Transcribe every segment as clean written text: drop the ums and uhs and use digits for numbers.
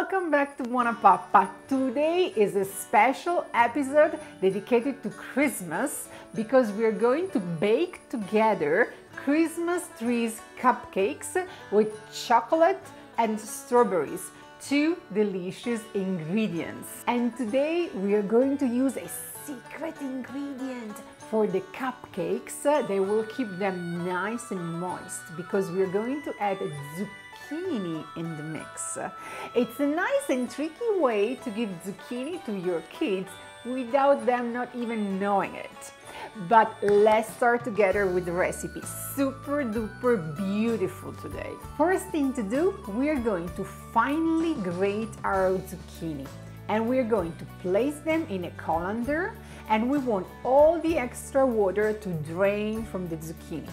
Welcome back to BuonaPappa. Today is a special episode dedicated to Christmas because we're going to bake together Christmas trees cupcakes with chocolate and strawberries, two delicious ingredients. And today we are going to use a secret ingredient for the cupcakes. They will keep them nice and moist because we're going to add zucchini in the mix. It's a nice and tricky way to give zucchini to your kids without them not even knowing it. But let's start together with the recipe. Super duper beautiful today. First thing to do, we're going to finely grate our zucchini and we're going to place them in a colander, and we want all the extra water to drain from the zucchini.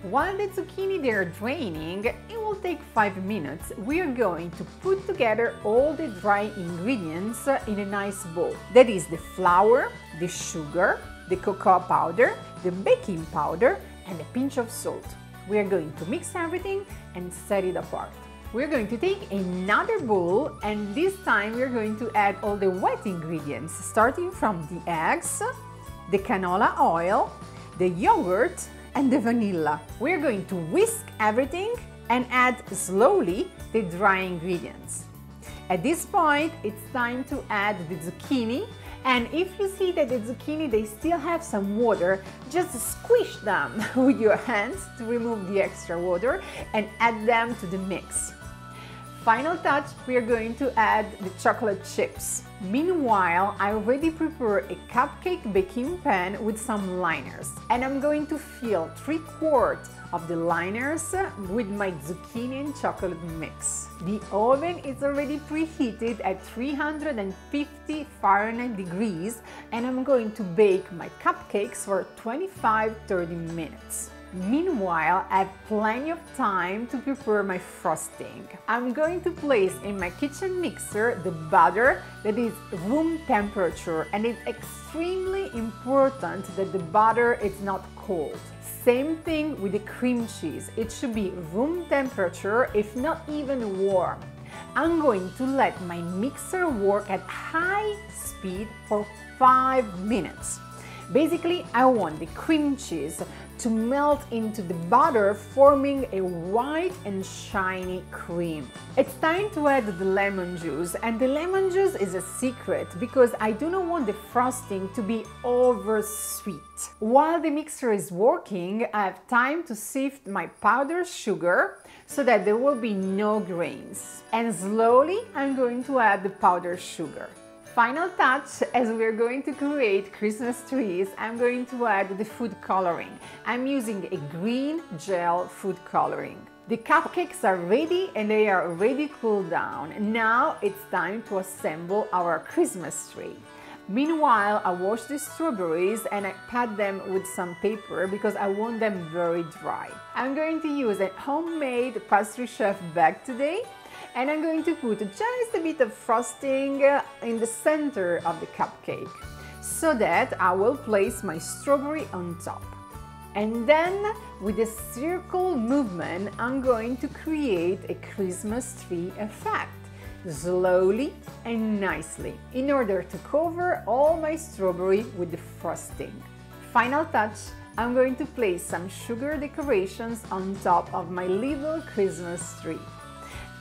While the zucchini they're draining, it will take 5 minutes. We are going to put together all the dry ingredients in a nice bowl. That is the flour, the sugar, the cocoa powder, the baking powder, and a pinch of salt. We are going to mix everything and set it apart. We're going to take another bowl, and this time we're going to add all the wet ingredients, starting from the eggs, the canola oil, the yogurt, and the vanilla. We're going to whisk everything and add slowly the dry ingredients. At this point, it's time to add the zucchini, and if you see that the zucchini they still have some water, just squish them with your hands to remove the extra water and add them to the mix. Final touch, we are going to add the chocolate chips. Meanwhile, I already prepared a cupcake baking pan with some liners, and I'm going to fill 3/4 of the liners with my zucchini and chocolate mix. The oven is already preheated at 350 Fahrenheit degrees, and I'm going to bake my cupcakes for 25-30 minutes. Meanwhile, I have plenty of time to prepare my frosting. I'm going to place in my kitchen mixer the butter that is room temperature, and it's extremely important that the butter is not cold. Same thing with the cream cheese. It should be room temperature, if not even warm. I'm going to let my mixer work at high speed for 5 minutes. Basically, I want the cream cheese to melt into the butter, forming a white and shiny cream. It's time to add the lemon juice, and the lemon juice is a secret because I do not want the frosting to be over sweet. While the mixer is working, I have time to sift my powdered sugar so that there will be no grains. And slowly, I'm going to add the powdered sugar. Final touch, as we're going to create Christmas trees, I'm going to add the food coloring. I'm using a green gel food coloring. The cupcakes are ready and they are already cooled down. Now it's time to assemble our Christmas tree. Meanwhile, I wash the strawberries and I pat them with some paper because I want them very dry. I'm going to use a homemade pastry chef bag today, and I'm going to put just a bit of frosting in the center of the cupcake so that I will place my strawberry on top. And then with a circle movement, I'm going to create a Christmas tree effect, slowly and nicely, in order to cover all my strawberry with the frosting. Final touch, I'm going to place some sugar decorations on top of my little Christmas tree.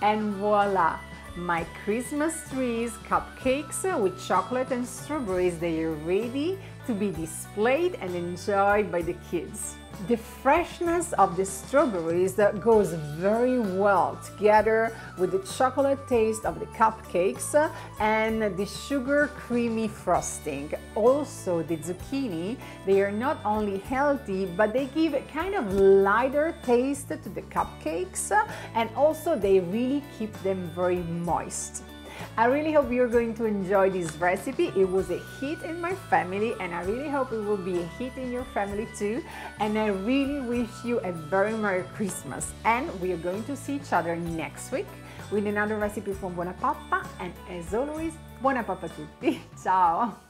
And voila! My Christmas trees cupcakes with chocolate and strawberries, they are ready to be displayed and enjoyed by the kids. The freshness of the strawberries goes very well together with the chocolate taste of the cupcakes and the sugar creamy frosting. Also, the zucchini, they are not only healthy, but they give a kind of lighter taste to the cupcakes, and also they really keep them very moist. I really hope you're going to enjoy this recipe. It was a hit in my family, and I really hope it will be a hit in your family too. And I really wish you a very Merry Christmas. And we are going to see each other next week with another recipe from BuonaPappa. And as always, buona pappa a tutti. Ciao!